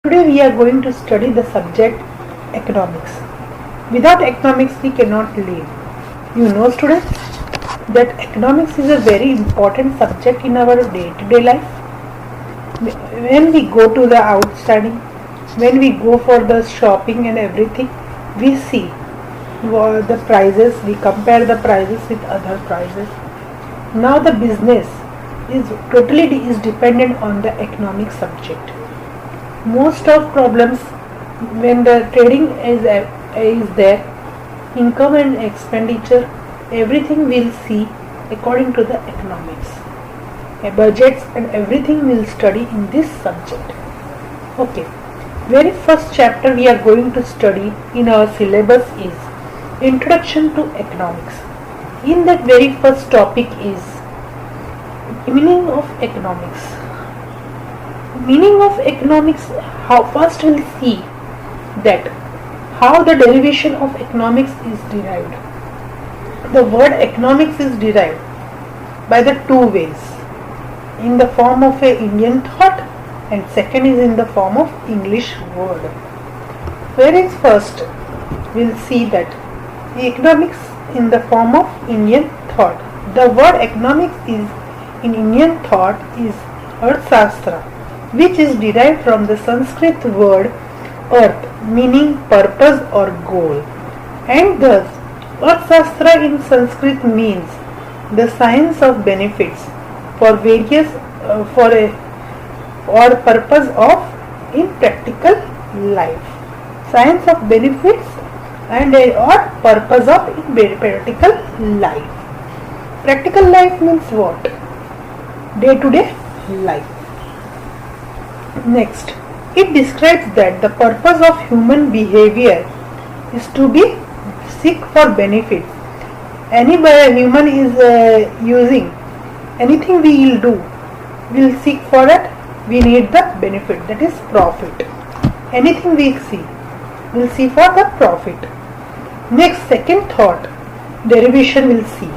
Today we are going to study the subject economics. Without economics we cannot live. You know students that economics is a very important subject in our day-to-day life. When we go to the outstanding, when we go for the shopping and everything, we see the prices, we compare the prices with other prices. Now the business is totally dependent on the economic subject. Most of problems when the trading is there, income and expenditure, everything we'll see according to the economics. Budgets and everything we'll study in this subject. Okay, very first chapter we are going to study in our syllabus is Introduction to Economics. In that very first topic is meaning of economics. Meaning of economics, first we'll see that how the derivation of economics is derived. The word economics is derived by the two ways, in the form of a Indian thought and second is in the form of English word. Whereas first we'll see that the economics in the form of Indian thought. The word economics is in Indian thought is Arthashastra, which is derived from the Sanskrit word earth, meaning purpose or goal, and thus Arthashastra in Sanskrit means the science of benefits for various or purpose of in practical life. Science of benefits and or purpose of in practical life. Practical life means what? Day-to-day life. Next, it describes that the purpose of human behavior is to be seek for benefits. Any human is using anything we will do, we will seek for it. We need the benefit, that is profit. Anything we see, we will see for the profit. Next, second thought, derivation will see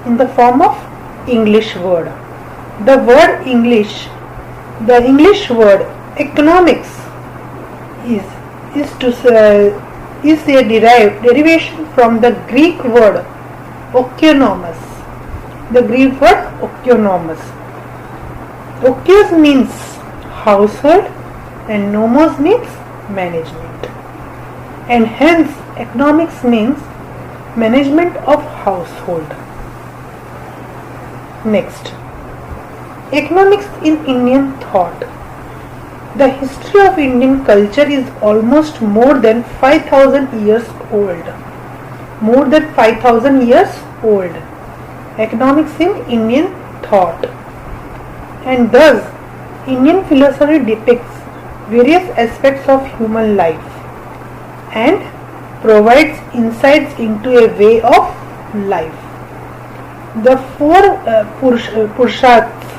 in the form of English word. The word English, the English word economics is a derivation from the Greek word oikonomos. The Greek word oikonomos. Oikos means household and nomos means management. And hence economics means management of household. Next, economics in Indian thought. The history of Indian culture is almost more than 5,000 years old. More than 5,000 years old. Economics in Indian thought. And thus, Indian philosophy depicts various aspects of human life and provides insights into a way of life. The four Purusharths,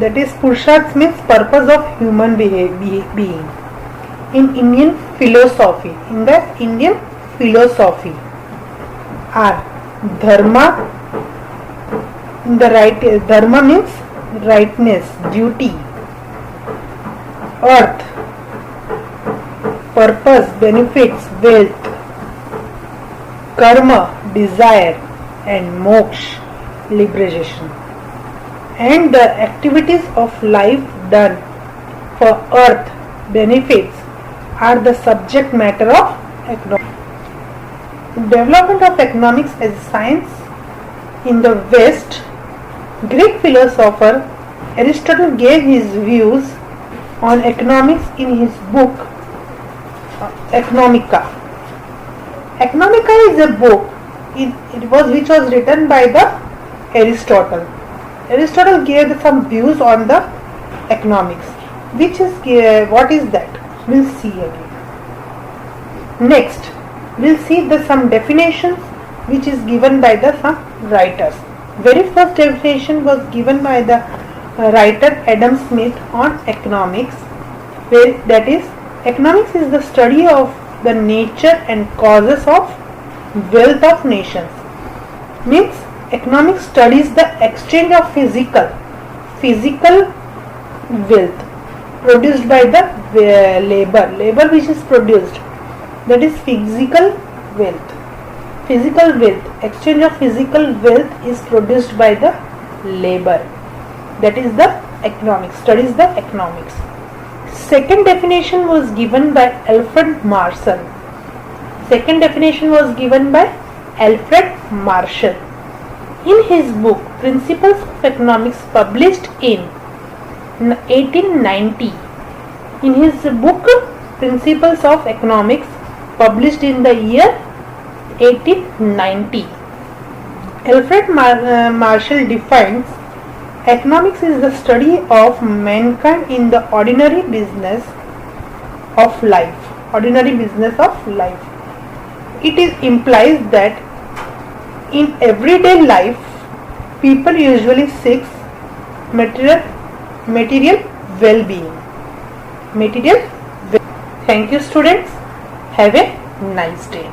that is Purusharths means purpose of human being. In Indian philosophy, are Dharma. Dharma means rightness, duty. Earth, purpose, benefits, wealth. Karma, desire, and moksha, liberation. And the activities of life done for earth, benefits, are the subject matter of economics. Development of economics as a science in the West, Greek philosopher Aristotle gave his views on economics in his book Economica. Economica is a book which was written by the Aristotle. Aristotle gave some views on the economics, which is what is that? We'll see again. Next, we'll see some definitions which is given by some writers. Very first definition was given by the writer Adam Smith on economics, where that is, economics is the study of the nature and causes of wealth of nations. Means economics studies the exchange of physical wealth produced by the labor which is produced, that is physical wealth. Physical wealth, exchange of physical wealth is produced by the labor, that is the economics, studies the economics. Second definition was given by Alfred Marshall. Second definition was given by Alfred Marshall in his book Principles of Economics, published in 1890. In his book Principles of Economics, published in the year 1890, Alfred Marshall defines economics is the study of mankind in the ordinary business of life. Ordinary business of life. It implies that in everyday life, people usually seek material well-being. Thank you, students. Have a nice day.